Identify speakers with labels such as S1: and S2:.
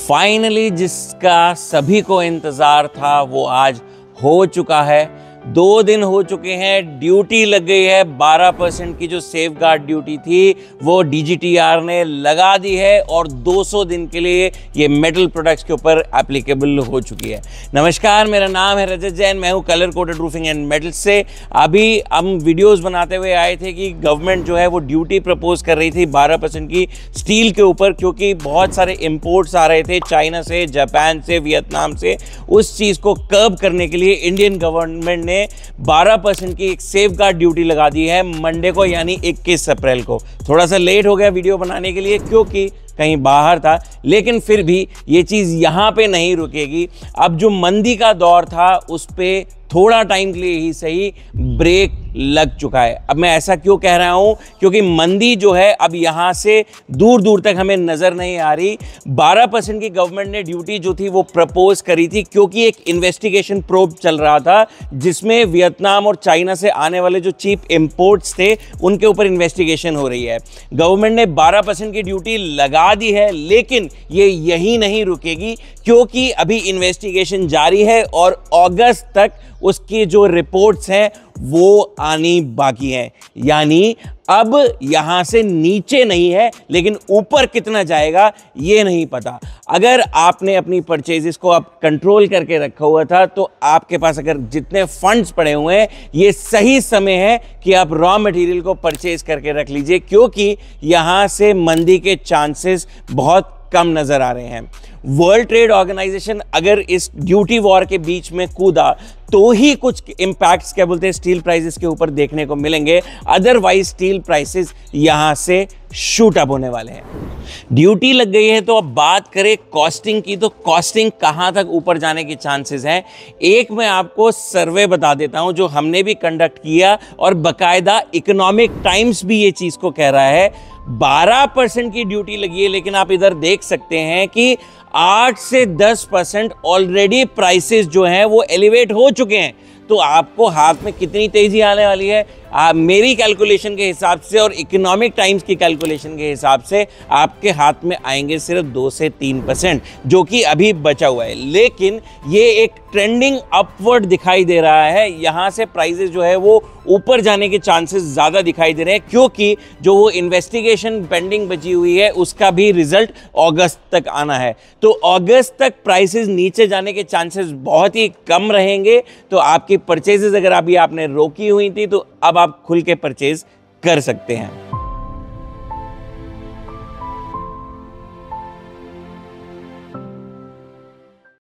S1: Finally जिसका सभी को इंतजार था वो आज हो चुका है। 2 दिन हो चुके हैं, ड्यूटी लग गई है। 12% की जो सेफ गार्ड ड्यूटी थी वो DGTR ने लगा दी है और 200 दिन के लिए ये मेटल प्रोडक्ट्स के ऊपर एप्लीकेबल हो चुकी है। नमस्कार, मेरा नाम है रजत जैन, मैं हूँ colour coated roofing and metals से। अभी हम वीडियोस बनाते हुए आए थे कि गवर्नमेंट जो है वो ड्यूटी प्रपोज कर रही थी 12% की स्टील के ऊपर, क्योंकि बहुत सारे इंपोर्ट्स आ रहे थे चाइना से, जापान से, वियतनाम से। उस चीज़ को कर्ब करने के लिए इंडियन गवर्नमेंट ने 12% की एक सेफ गार्ड ड्यूटी लगा दी है मंडे को, यानी 21 अप्रैल को। थोड़ा सा लेट हो गया वीडियो बनाने के लिए क्योंकि कहीं बाहर था, लेकिन फिर भी ये चीज़ यहाँ पे नहीं रुकेगी। अब जो मंदी का दौर था उस पर थोड़ा टाइम के लिए ही सही ब्रेक लग चुका है। अब मैं ऐसा क्यों कह रहा हूँ, क्योंकि मंदी जो है अब यहाँ से दूर दूर तक हमें नज़र नहीं आ रही। 12% की गवर्नमेंट ने ड्यूटी जो थी वो प्रपोज करी थी क्योंकि एक इन्वेस्टिगेशन प्रोब चल रहा था जिसमें वियतनाम और चाइना से आने वाले जो चीप इंपोर्ट्स थे उनके ऊपर इन्वेस्टिगेशन हो रही है। गवर्नमेंट ने 12% की ड्यूटी लगा दी है, लेकिन ये यही नहीं रुकेगी क्योंकि अभी इन्वेस्टिगेशन जारी है और अगस्त तक उसकी जो रिपोर्ट्स हैं वो आनी बाकी है। यानी अब यहां से नीचे नहीं है, लेकिन ऊपर कितना जाएगा ये नहीं पता। अगर आपने अपनी परचेजेस को आप कंट्रोल करके रखा हुआ था तो आपके पास अगर जितने फंड्स पड़े हुए हैं ये सही समय है कि आप रॉ मटेरियल को परचेज करके रख लीजिए, क्योंकि यहां से मंदी के चांसेस बहुत कम नजर आ रहे हैं। वर्ल्ड ट्रेड ऑर्गेनाइजेशन अगर इस ड्यूटी वॉर के बीच में कूदा तो ही कुछ इम्पैक्ट्स क्या बोलते हैं स्टील प्राइसेस के ऊपर देखने को मिलेंगे, अदरवाइज स्टील प्राइसेस यहां से शूट अप होने वाले हैं। ड्यूटी लग गई है तो अब बात करें कॉस्टिंग की, तो कॉस्टिंग कहां तक ऊपर जाने के चांसेस हैं। एक मैं आपको सर्वे बता देता हूं जो हमने भी कंडक्ट किया और बकायदा इकोनॉमिक टाइम्स भी ये चीज को कह रहा है। 12% की ड्यूटी लगी है, लेकिन आप इधर देख सकते हैं कि 8 से 10% ऑलरेडी प्राइसेस जो हैं वो एलिवेट हो चुके हैं। तो आपको हाथ में कितनी तेजी आने वाली है, मेरी कैलकुलेशन के हिसाब से और इकोनॉमिक टाइम्स की कैलकुलेशन के हिसाब से आपके हाथ में आएंगे सिर्फ 2 से 3%, जो कि अभी बचा हुआ है। लेकिन ये एक ट्रेंडिंग अपवर्ड दिखाई दे रहा है। यहाँ से प्राइसेस जो है वो ऊपर जाने के चांसेस ज़्यादा दिखाई दे रहे हैं, क्योंकि जो वो इन्वेस्टिगेशन पेंडिंग बची हुई है उसका भी रिजल्ट अगस्त तक आना है। तो अगस्त तक प्राइसेस नीचे जाने के चांसेस बहुत ही कम रहेंगे। तो आपकी परचेजेस अगर अभी आपने रोकी हुई थी तो अब आप खुल के परचेज कर सकते हैं।